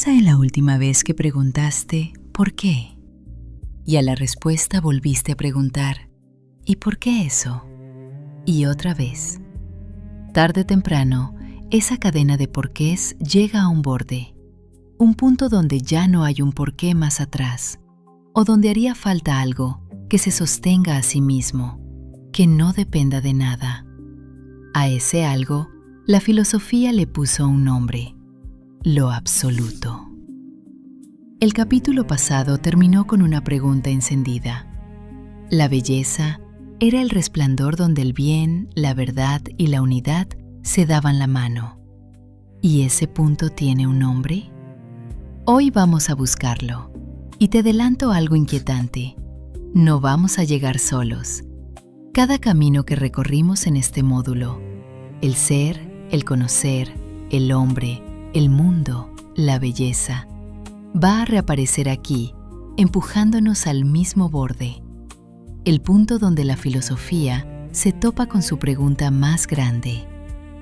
Piensa en la última vez que preguntaste ¿por qué? Y a la respuesta volviste a preguntar ¿y por qué eso? Y otra vez. Tarde o temprano, esa cadena de porqués llega a un borde, un punto donde ya no hay un porqué más atrás, o donde haría falta algo que se sostenga a sí mismo, que no dependa de nada. A ese algo, la filosofía le puso un nombre: lo absoluto. El capítulo pasado terminó con una pregunta encendida. La belleza era el resplandor donde el bien, la verdad y la unidad se daban la mano. ¿Y ese punto tiene un nombre? Hoy vamos a buscarlo. Y te adelanto algo inquietante. No vamos a llegar solos. Cada camino que recorrimos en este módulo, el ser, el conocer, el hombre, el mundo, la belleza, va a reaparecer aquí, empujándonos al mismo borde, el punto donde la filosofía se topa con su pregunta más grande,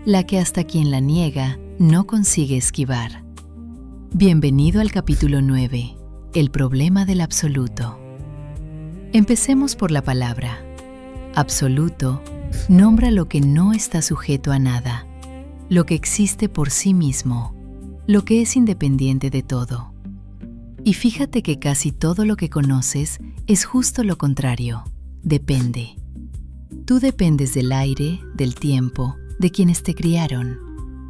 la que hasta quien la niega no consigue esquivar. Bienvenido al capítulo 9, el problema del absoluto. Empecemos por la palabra. Absoluto nombra lo que no está sujeto a nada, lo que existe por sí mismo, lo que es independiente de todo. Y fíjate que casi todo lo que conoces es justo lo contrario, depende. Tú dependes del aire, del tiempo, de quienes te criaron.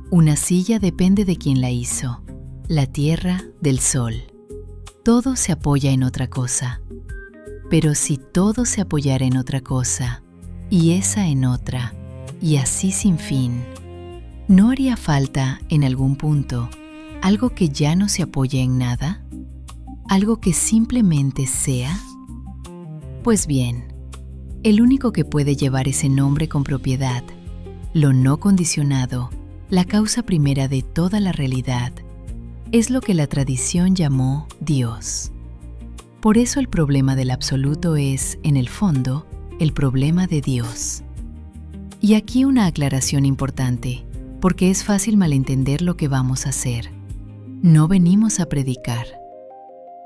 Una silla depende de quien la hizo, la tierra del sol. Todo se apoya en otra cosa. Pero si todo se apoyara en otra cosa, y esa en otra, y así sin fin, ¿no haría falta, en algún punto, algo que ya no se apoya en nada? ¿Algo que simplemente sea? Pues bien, el único que puede llevar ese nombre con propiedad, lo no condicionado, la causa primera de toda la realidad, es lo que la tradición llamó Dios. Por eso el problema del absoluto es, en el fondo, el problema de Dios. Y aquí una aclaración importante, porque es fácil malentender lo que vamos a hacer. No venimos a predicar.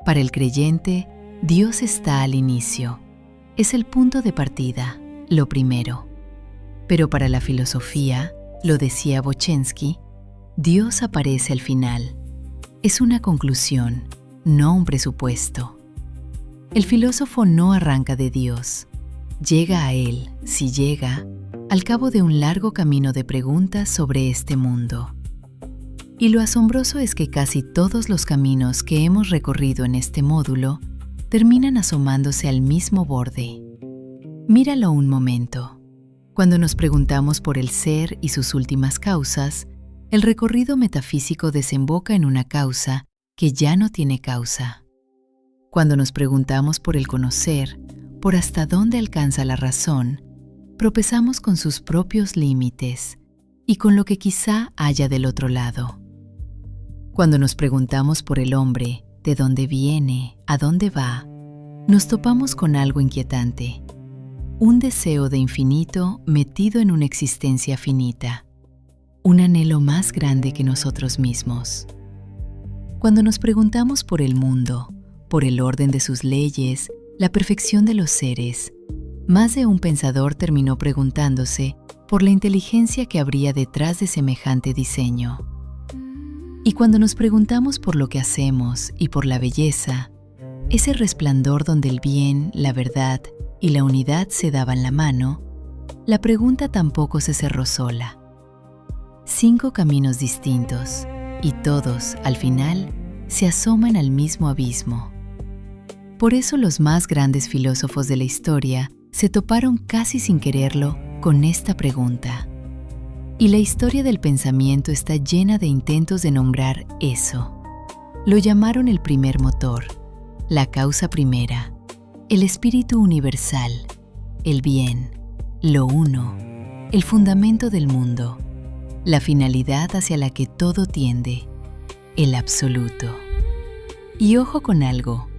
Para el creyente, Dios está al inicio. Es el punto de partida, lo primero. Pero para la filosofía, lo decía Bochensky, Dios aparece al final. Es una conclusión, no un presupuesto. El filósofo no arranca de Dios. Llega a Él, si llega, al cabo de un largo camino de preguntas sobre este mundo. Y lo asombroso es que casi todos los caminos que hemos recorrido en este módulo terminan asomándose al mismo borde. Míralo un momento. Cuando nos preguntamos por el ser y sus últimas causas, el recorrido metafísico desemboca en una causa que ya no tiene causa. Cuando nos preguntamos por el conocer, por hasta dónde alcanza la razón, tropezamos con sus propios límites y con lo que quizá haya del otro lado. Cuando nos preguntamos por el hombre, de dónde viene, a dónde va, nos topamos con algo inquietante, un deseo de infinito metido en una existencia finita, un anhelo más grande que nosotros mismos. Cuando nos preguntamos por el mundo, por el orden de sus leyes, la perfección de los seres, más de un pensador terminó preguntándose por la inteligencia que habría detrás de semejante diseño. Y cuando nos preguntamos por lo que hacemos y por la belleza, ese resplandor donde el bien, la verdad y la unidad se daban la mano, la pregunta tampoco se cerró sola. 5 caminos distintos, y todos, al final, se asoman al mismo abismo. Por eso los más grandes filósofos de la historia se toparon casi sin quererlo con esta pregunta. Y la historia del pensamiento está llena de intentos de nombrar eso. Lo llamaron el primer motor, la causa primera, el espíritu universal, el bien, lo uno, el fundamento del mundo, la finalidad hacia la que todo tiende, el absoluto. Y ojo con algo,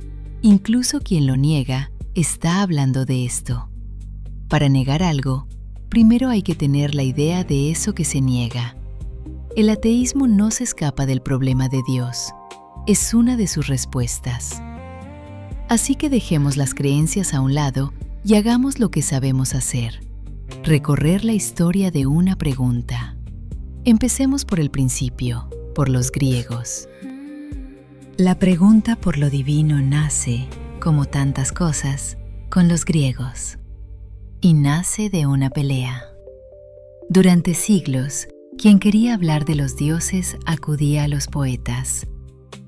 incluso quien lo niega está hablando de esto. Para negar algo, primero hay que tener la idea de eso que se niega. El ateísmo no se escapa del problema de Dios. es una de sus respuestas. Así que dejemos las creencias a un lado y hagamos lo que sabemos hacer: recorrer la historia de una pregunta. Empecemos por el principio, por los griegos. La pregunta por lo divino nace, como tantas cosas, con los griegos. Y nace de una pelea. Durante siglos, quien quería hablar de los dioses acudía a los poetas,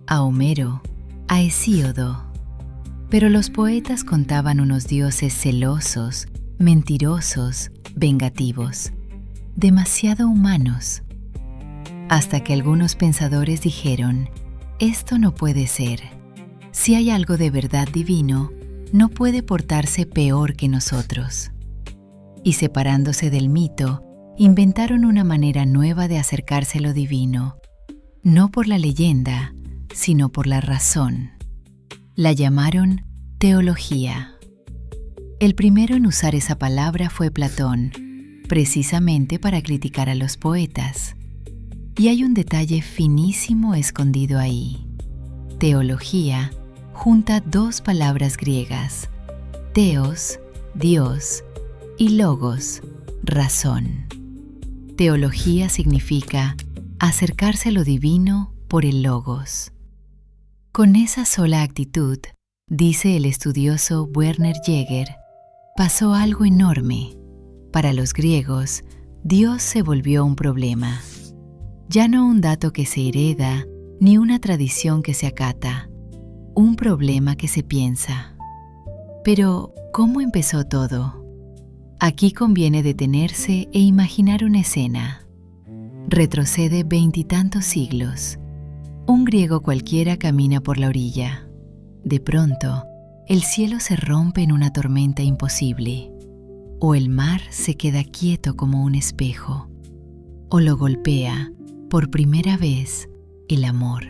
a Homero, a Hesíodo. Pero los poetas contaban unos dioses celosos, mentirosos, vengativos, demasiado humanos. Hasta que algunos pensadores dijeron: esto no puede ser. Si hay algo de verdad divino, no puede portarse peor que nosotros. Y separándose del mito, inventaron una manera nueva de acercarse a lo divino, no por la leyenda, sino por la razón. La llamaron teología. El primero en usar esa palabra fue Platón, precisamente para criticar a los poetas. Y hay un detalle finísimo escondido ahí. Teología junta dos palabras griegas: theos, Dios, y logos, razón. Teología significa acercarse a lo divino por el logos. Con esa sola actitud, dice el estudioso Werner Jäger, pasó algo enorme. Para los griegos, Dios se volvió un problema. Ya no un dato que se hereda, ni una tradición que se acata. Un problema que se piensa. Pero, ¿cómo empezó todo? Aquí conviene detenerse e imaginar una escena. Retrocede 20 y tantos siglos. Un griego cualquiera camina por la orilla. De pronto, el cielo se rompe en una tormenta imposible. O el mar se queda quieto como un espejo. O lo golpea, por primera vez, el amor.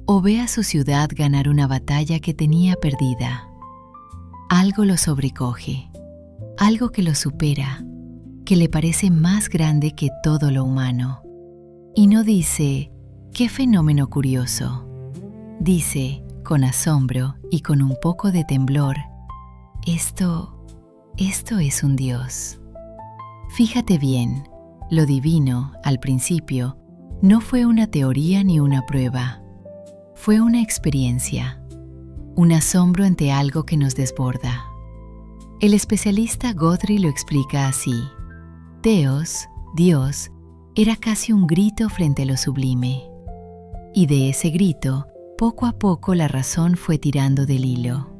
O ve a su ciudad ganar una batalla que tenía perdida. Algo lo sobrecoge. Algo que lo supera, que le parece más grande que todo lo humano. Y no dice: ¡qué fenómeno curioso! Dice, con asombro y con un poco de temblor: esto es un Dios. Fíjate bien, lo divino, al principio, no fue una teoría ni una prueba. Fue una experiencia, un asombro ante algo que nos desborda. El especialista Guthrie lo explica así: Theos, Dios, era casi un grito frente a lo sublime. Y de ese grito, poco a poco la razón fue tirando del hilo.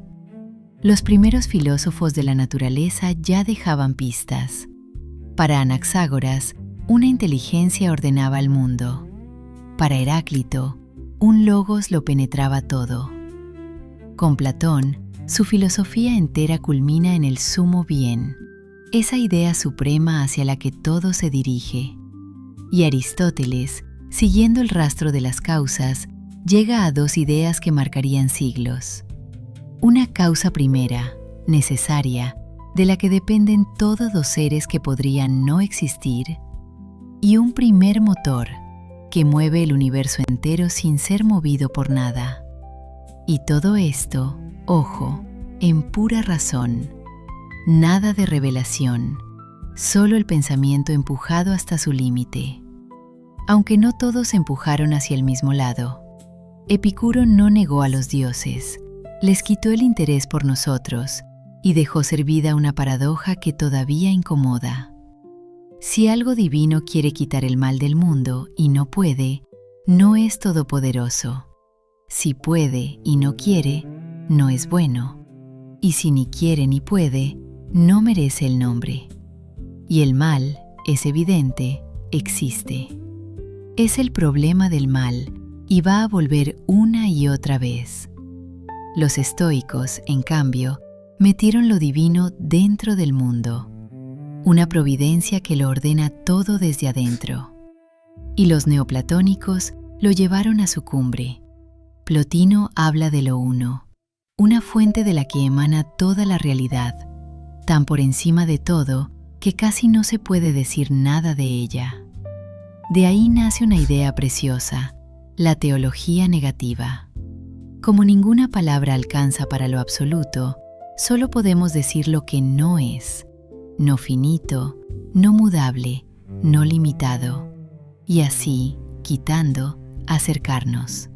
Los primeros filósofos de la naturaleza ya dejaban pistas. Para Anaxágoras, una inteligencia ordenaba el mundo. Para Heráclito, un logos lo penetraba todo. Con Platón, su filosofía entera culmina en el sumo bien, esa idea suprema hacia la que todo se dirige. Y Aristóteles, siguiendo el rastro de las causas, llega a dos ideas que marcarían siglos. Una causa primera, necesaria, de la que dependen todos los seres que podrían no existir, y un primer motor, que mueve el universo entero sin ser movido por nada. Y todo esto, ojo, en pura razón, nada de revelación, solo el pensamiento empujado hasta su límite. Aunque no todos empujaron hacia el mismo lado, Epicuro no negó a los dioses, les quitó el interés por nosotros y dejó servida una paradoja que todavía incomoda. Si algo divino quiere quitar el mal del mundo y no puede, no es todopoderoso. Si puede y no quiere, no es bueno. Y si ni quiere ni puede, no merece el nombre. Y el mal, es evidente, existe. Es el problema del mal y va a volver una y otra vez. Los estoicos, en cambio, metieron lo divino dentro del mundo, una providencia que lo ordena todo desde adentro. Y los neoplatónicos lo llevaron a su cumbre. Plotino habla de lo uno, una fuente de la que emana toda la realidad, tan por encima de todo que casi no se puede decir nada de ella. De ahí nace una idea preciosa, La teología negativa. Como ninguna palabra alcanza para lo absoluto, solo podemos decir lo que no es, no finito, no mudable, no limitado, y así, quitando, acercarnos.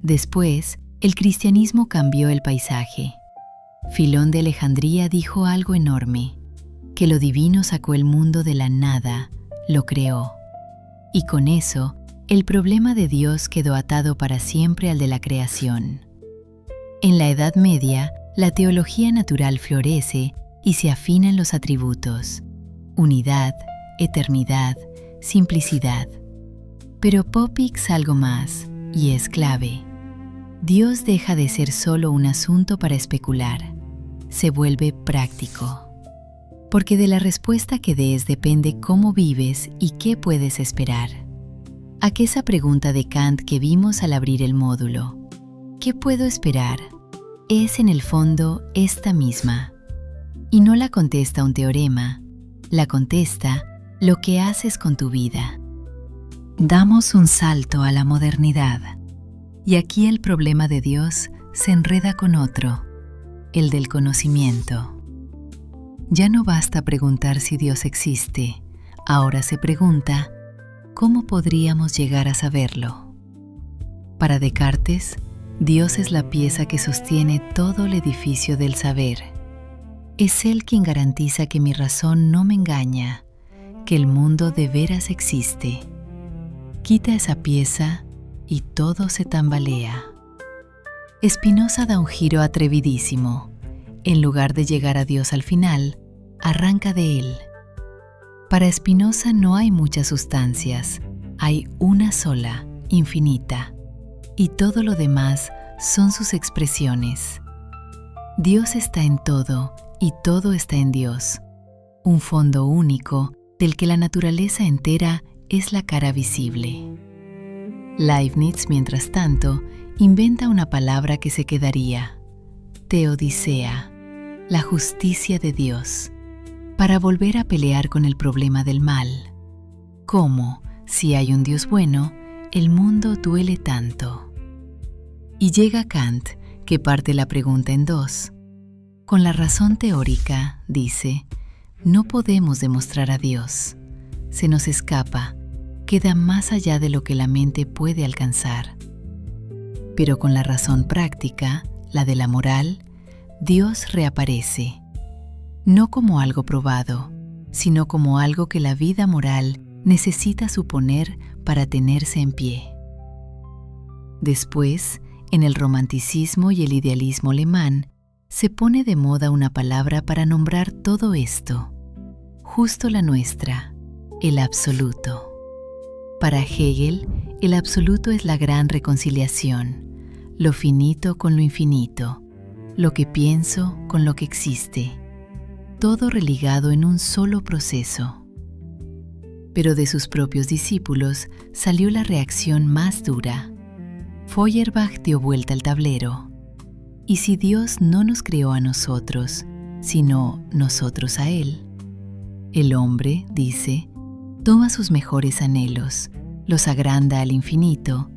Después, el cristianismo cambió el paisaje. Filón de Alejandría dijo algo enorme, que lo divino sacó el mundo de la nada, lo creó. Y con eso, el problema de Dios quedó atado para siempre al de la creación. En la Edad Media, la teología natural florece y se afinan los atributos: unidad, eternidad, simplicidad. Pero Popix algo más, y es clave. Dios deja de ser solo un asunto para especular, se vuelve práctico. Porque de la respuesta que des depende cómo vives y qué puedes esperar. Aquella pregunta de Kant que vimos al abrir el módulo, ¿qué puedo esperar?, es en el fondo esta misma. Y no la contesta un teorema, la contesta lo que haces con tu vida. Damos un salto a la modernidad. Y aquí el problema de Dios se enreda con otro, el del conocimiento. Ya no basta preguntar si Dios existe, ahora se pregunta, ¿cómo podríamos llegar a saberlo? Para Descartes, Dios es la pieza que sostiene todo el edificio del saber. Es Él quien garantiza que mi razón no me engaña, que el mundo de veras existe. Quita esa pieza y todo se tambalea. Spinoza da un giro atrevidísimo. En lugar de llegar a Dios al final, arranca de Él. Para Spinoza no hay muchas sustancias, hay una sola, infinita, y todo lo demás son sus expresiones. Dios está en todo y todo está en Dios, un fondo único del que la naturaleza entera es la cara visible. Leibniz, mientras tanto, inventa una palabra que se quedaría: teodicea, la justicia de Dios, para volver a pelear con el problema del mal. ¿Cómo, si hay un Dios bueno, el mundo duele tanto? Y llega Kant, que parte la pregunta en dos. Con la razón teórica, dice, no podemos demostrar a Dios. Se nos escapa, queda más allá de lo que la mente puede alcanzar. Pero con la razón práctica, la de la moral, Dios reaparece, no como algo probado, sino como algo que la vida moral necesita suponer para tenerse en pie. Después, en el romanticismo y el idealismo alemán, se pone de moda una palabra para nombrar todo esto, justo la nuestra, el absoluto. Para Hegel, el absoluto es la gran reconciliación, lo finito con lo infinito, lo que pienso con lo que existe, todo religado en un solo proceso. Pero de sus propios discípulos salió la reacción más dura. Feuerbach dio vuelta al tablero. ¿Y si Dios no nos creó a nosotros, sino nosotros a Él? El hombre, dice, toma sus mejores anhelos, los agranda al infinito,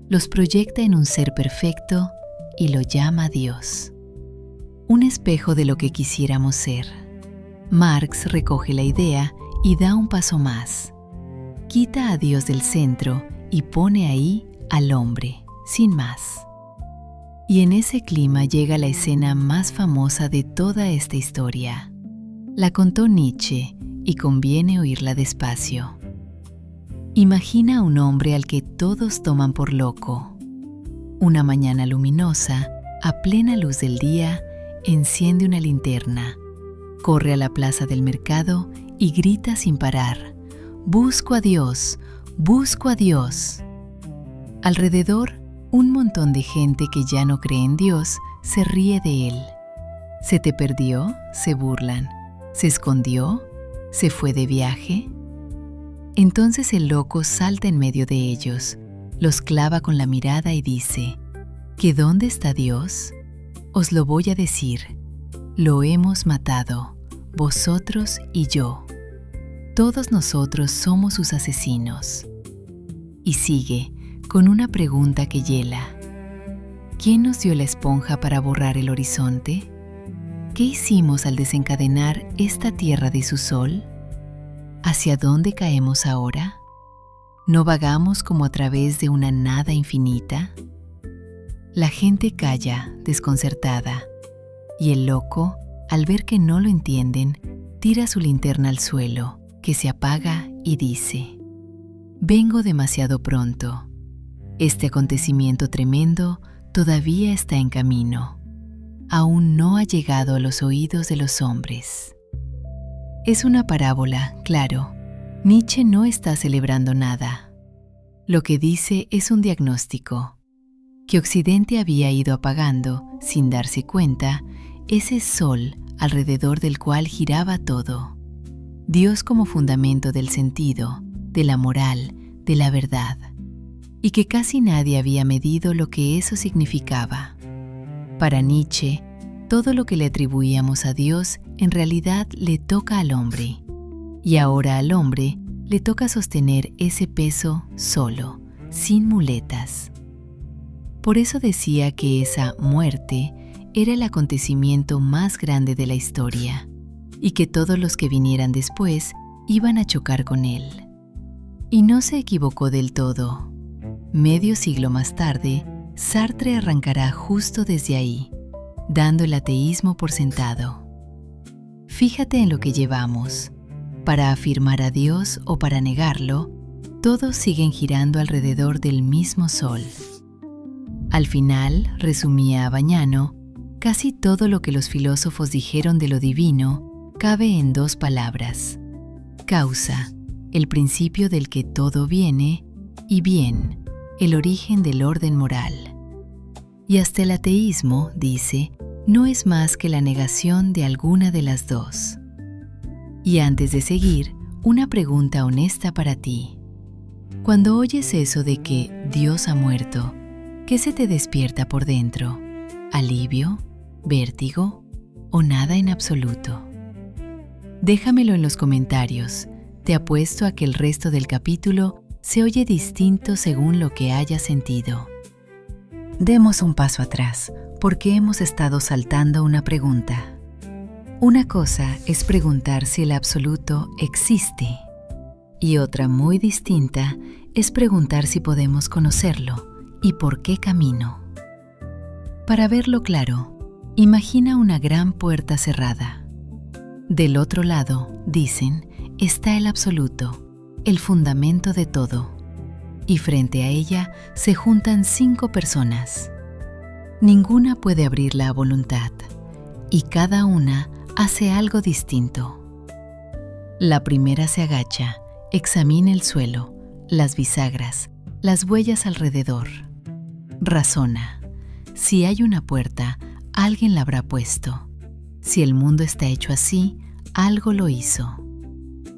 los proyecta en un ser perfecto y lo llama Dios. Un espejo de lo que quisiéramos ser. Marx recoge la idea y da un paso más. Quita a Dios del centro y pone ahí al hombre, sin más. Y en ese clima llega la escena más famosa de toda esta historia. La contó Nietzsche y conviene oírla despacio. Imagina a un hombre al que todos toman por loco. Una mañana luminosa, a plena luz del día, enciende una linterna, corre a la plaza del mercado y grita sin parar: ¡Busco a Dios! ¡Busco a Dios! Alrededor, un montón de gente que ya no cree en Dios se ríe de él. ¿Se te perdió?, se burlan. ¿Se escondió? ¿Se fue de viaje? Entonces el loco salta en medio de ellos, los clava con la mirada y dice: ¿Que dónde está Dios? Os lo voy a decir. Lo hemos matado, vosotros y yo. Todos nosotros somos sus asesinos. Y sigue, con una pregunta que hiela. ¿Quién nos dio la esponja para borrar el horizonte? ¿Qué hicimos al desencadenar esta tierra de su sol? ¿Hacia dónde caemos ahora? ¿No vagamos como a través de una nada infinita? La gente calla, desconcertada, y el loco, al ver que no lo entienden, tira su linterna al suelo, que se apaga y dice: «Vengo demasiado pronto. Este acontecimiento tremendo todavía está en camino. Aún no ha llegado a los oídos de los hombres». Es una parábola, claro. Nietzsche no está celebrando nada. Lo que dice es un diagnóstico, que Occidente había ido apagando, sin darse cuenta, ese sol alrededor del cual giraba todo. Dios como fundamento del sentido, de la moral, de la verdad, y que casi nadie había medido lo que eso significaba. Para Nietzsche, todo lo que le atribuíamos a Dios en realidad le toca al hombre, y ahora al hombre le toca sostener ese peso solo, sin muletas. Por eso decía que esa muerte era el acontecimiento más grande de la historia, y que todos los que vinieran después iban a chocar con él. Y no se equivocó del todo. Medio siglo más tarde, Sartre arrancará justo desde ahí, dando el ateísmo por sentado. Fíjate en lo que llevamos. Para afirmar a Dios o para negarlo, todos siguen girando alrededor del mismo sol. Al final, resumía Bañano, casi todo lo que los filósofos dijeron de lo divino cabe en dos palabras: causa, el principio del que todo viene, y bien, el origen del orden moral. Y hasta el ateísmo, dice, no es más que la negación de alguna de las dos. Y antes de seguir, una pregunta honesta para ti. Cuando oyes eso de que Dios ha muerto, ¿qué se te despierta por dentro? ¿Alivio? ¿Vértigo? ¿O nada en absoluto? Déjamelo en los comentarios. Te apuesto a que el resto del capítulo se oye distinto según lo que hayas sentido. Demos un paso atrás, porque hemos estado saltando una pregunta. Una cosa es preguntar si el absoluto existe, y otra muy distinta es preguntar si podemos conocerlo y por qué camino. Para verlo claro, imagina una gran puerta cerrada. Del otro lado, dicen, está el absoluto, el fundamento de todo, y frente a ella se juntan 5 personas. Ninguna puede abrirla a voluntad, y cada una hace algo distinto. La primera se agacha, examina el suelo, las bisagras, las huellas alrededor. Razona. Si hay una puerta, alguien la habrá puesto. Si el mundo está hecho así, algo lo hizo.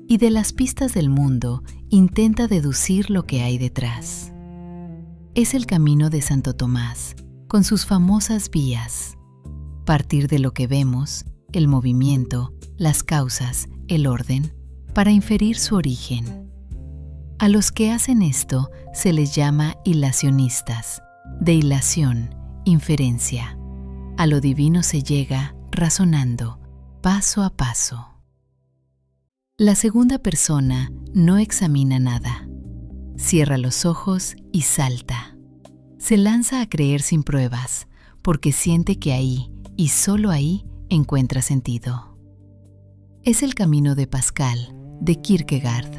Y de las pistas del mundo, intenta deducir lo que hay detrás. Es el camino de Santo Tomás, con sus famosas vías. Partir de lo que vemos, el movimiento, las causas, el orden, para inferir su origen. A los que hacen esto se les llama ilacionistas, de ilación, inferencia. A lo divino se llega razonando, paso a paso. La segunda persona no examina nada. Cierra los ojos y salta. Se lanza a creer sin pruebas, porque siente que ahí, y solo ahí, encuentra sentido. Es el camino de Pascal, de Kierkegaard.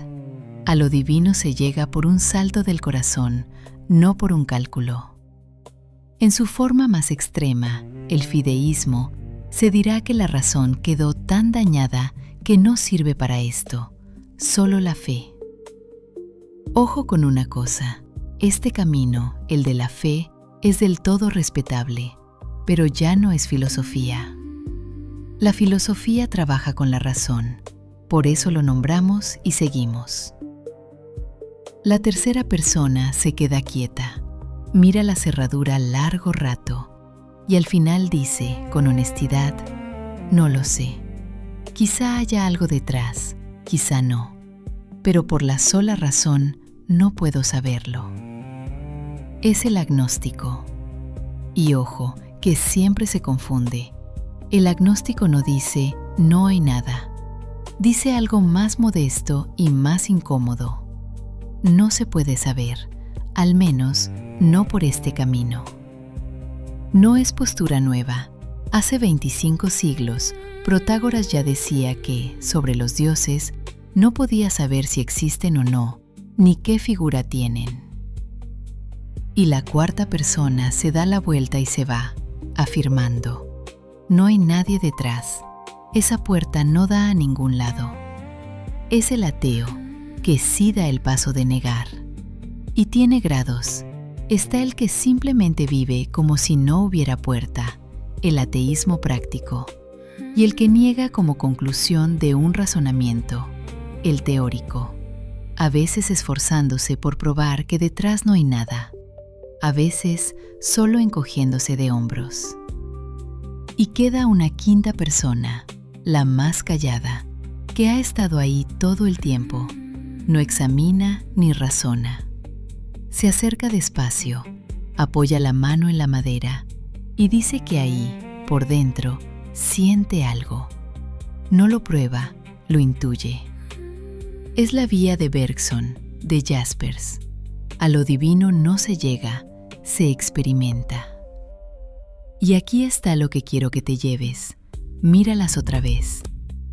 A lo divino se llega por un salto del corazón, no por un cálculo. En su forma más extrema, el fideísmo, se dirá que la razón quedó tan dañada que no sirve para esto, solo la fe. Ojo con una cosa, este camino, el de la fe, es del todo respetable, pero ya no es filosofía. La filosofía trabaja con la razón, por eso lo nombramos y seguimos. La tercera persona se queda quieta, mira la cerradura largo rato y al final dice, con honestidad, no lo sé. Quizá haya algo detrás, quizá no, pero por la sola razón no puedo saberlo. es el agnóstico. Y ojo, que siempre se confunde. El agnóstico no dice no hay nada. Dice algo más modesto y más incómodo. No se puede saber, al menos no por este camino. No es postura nueva. Hace 25 siglos, Protágoras ya decía que, sobre los dioses, no podía saber si existen o no, ni qué figura tienen. Y la cuarta persona se da la vuelta y se va, afirmando: no hay nadie detrás, esa puerta no da a ningún lado. Es el ateo, que sí da el paso de negar. Y tiene grados. Está el que simplemente vive como si no hubiera puerta, el ateísmo práctico, y el que niega como conclusión de un razonamiento, el teórico, a veces esforzándose por probar que detrás no hay nada, a veces solo encogiéndose de hombros. Y queda una quinta persona, la más callada, que ha estado ahí todo el tiempo, no examina ni razona. Se acerca despacio, apoya la mano en la madera y dice que ahí, por dentro, siente algo. No lo prueba, lo intuye. Es la vía de Bergson, de Jaspers. A lo divino no se llega, se experimenta. Y aquí está lo que quiero que te lleves. Míralas otra vez.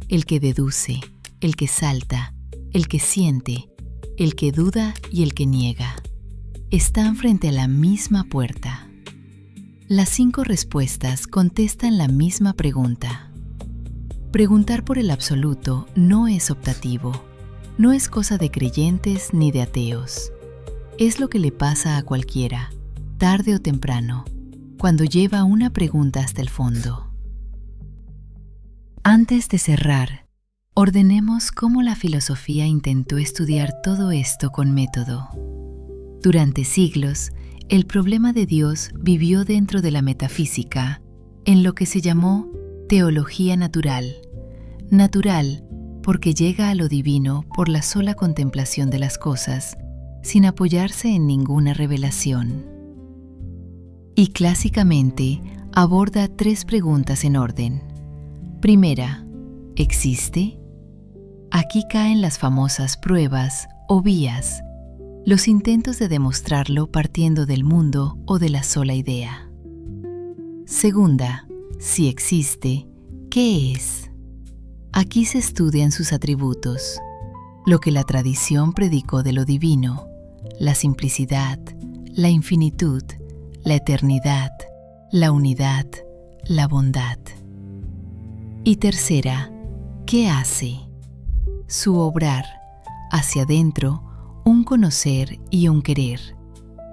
El que deduce, el que salta, el que siente, el que duda y el que niega. Están frente a la misma puerta. Las 5 respuestas contestan la misma pregunta. Preguntar por el absoluto no es optativo, no es cosa de creyentes ni de ateos. Es lo que le pasa a cualquiera, tarde o temprano, cuando lleva una pregunta hasta el fondo. Antes de cerrar, ordenemos cómo la filosofía intentó estudiar todo esto con método. Durante siglos, el problema de Dios vivió dentro de la metafísica, en lo que se llamó teología natural. Natural porque llega a lo divino por la sola contemplación de las cosas, sin apoyarse en ninguna revelación. Y clásicamente aborda 3 preguntas en orden. Primera, ¿existe? Aquí caen las famosas pruebas o vías, los intentos de demostrarlo partiendo del mundo o de la sola idea. Segunda, si existe, ¿qué es? Aquí se estudian sus atributos, lo que la tradición predicó de lo divino, la simplicidad, la infinitud, la eternidad, la unidad, la bondad. Y tercera, ¿qué hace? Su obrar, hacia adentro, un conocer y un querer,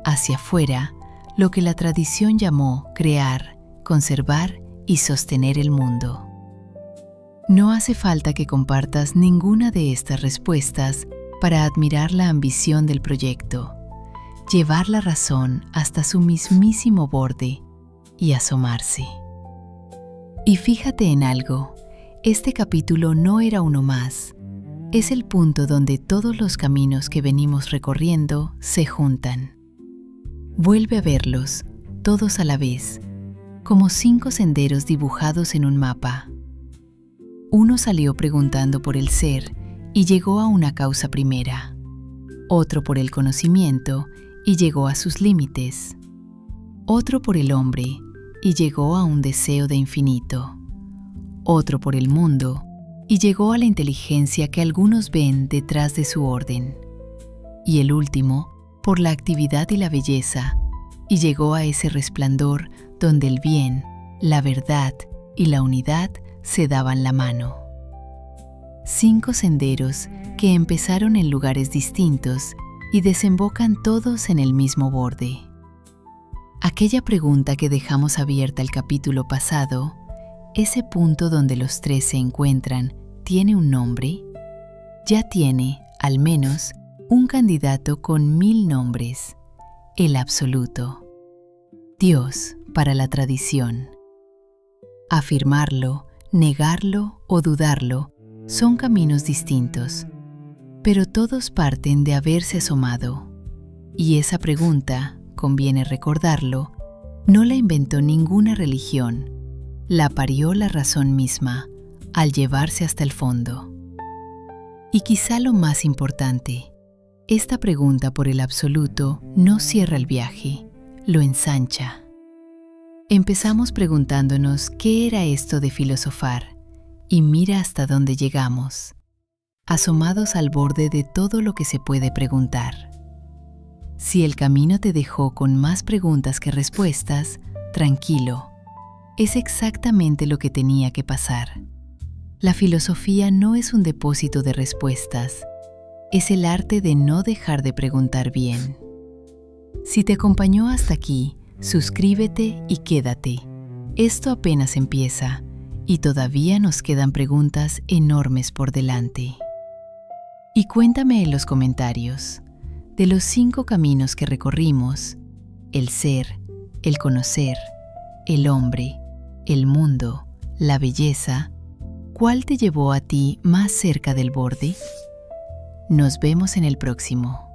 hacia afuera, lo que la tradición llamó crear, conservar y sostener el mundo. No hace falta que compartas ninguna de estas respuestas para admirar la ambición del proyecto, llevar la razón hasta su mismísimo borde y asomarse. Y fíjate en algo, este capítulo no era uno más. Es el punto donde todos los caminos que venimos recorriendo se juntan. Vuelve a verlos, todos a la vez, como 5 senderos dibujados en un mapa. Uno salió preguntando por el ser y llegó a una causa primera. Otro por el conocimiento y llegó a sus límites. Otro por el hombre y llegó a un deseo de infinito. Otro por el mundo y llegó a la inteligencia que algunos ven detrás de su orden. Y el último, por la actividad y la belleza, y llegó a ese resplandor donde el bien, la verdad y la unidad se daban la mano. 5 senderos que empezaron en lugares distintos y desembocan todos en el mismo borde. Aquella pregunta que dejamos abierta el capítulo pasado, ese punto donde los 3 se encuentran, ¿tiene un nombre? Ya tiene, al menos, un candidato con 1000 nombres, el absoluto. Dios para la tradición. Afirmarlo, negarlo o dudarlo son caminos distintos, pero todos parten de haberse asomado. Y esa pregunta, conviene recordarlo, no la inventó ninguna religión, la parió la razón misma, al llevarse hasta el fondo. Y quizá lo más importante, esta pregunta por el absoluto no cierra el viaje, lo ensancha. Empezamos preguntándonos qué era esto de filosofar, y mira hasta dónde llegamos, asomados al borde de todo lo que se puede preguntar. Si el camino te dejó con más preguntas que respuestas, tranquilo, es exactamente lo que tenía que pasar. La filosofía no es un depósito de respuestas, es el arte de no dejar de preguntar bien. Si te acompañó hasta aquí, suscríbete y quédate. Esto apenas empieza y todavía nos quedan preguntas enormes por delante. Y cuéntame en los comentarios, de los 5 caminos que recorrimos, el ser, el conocer, el hombre, el mundo, la belleza, ¿cuál te llevó a ti más cerca del borde? Nos vemos en el próximo.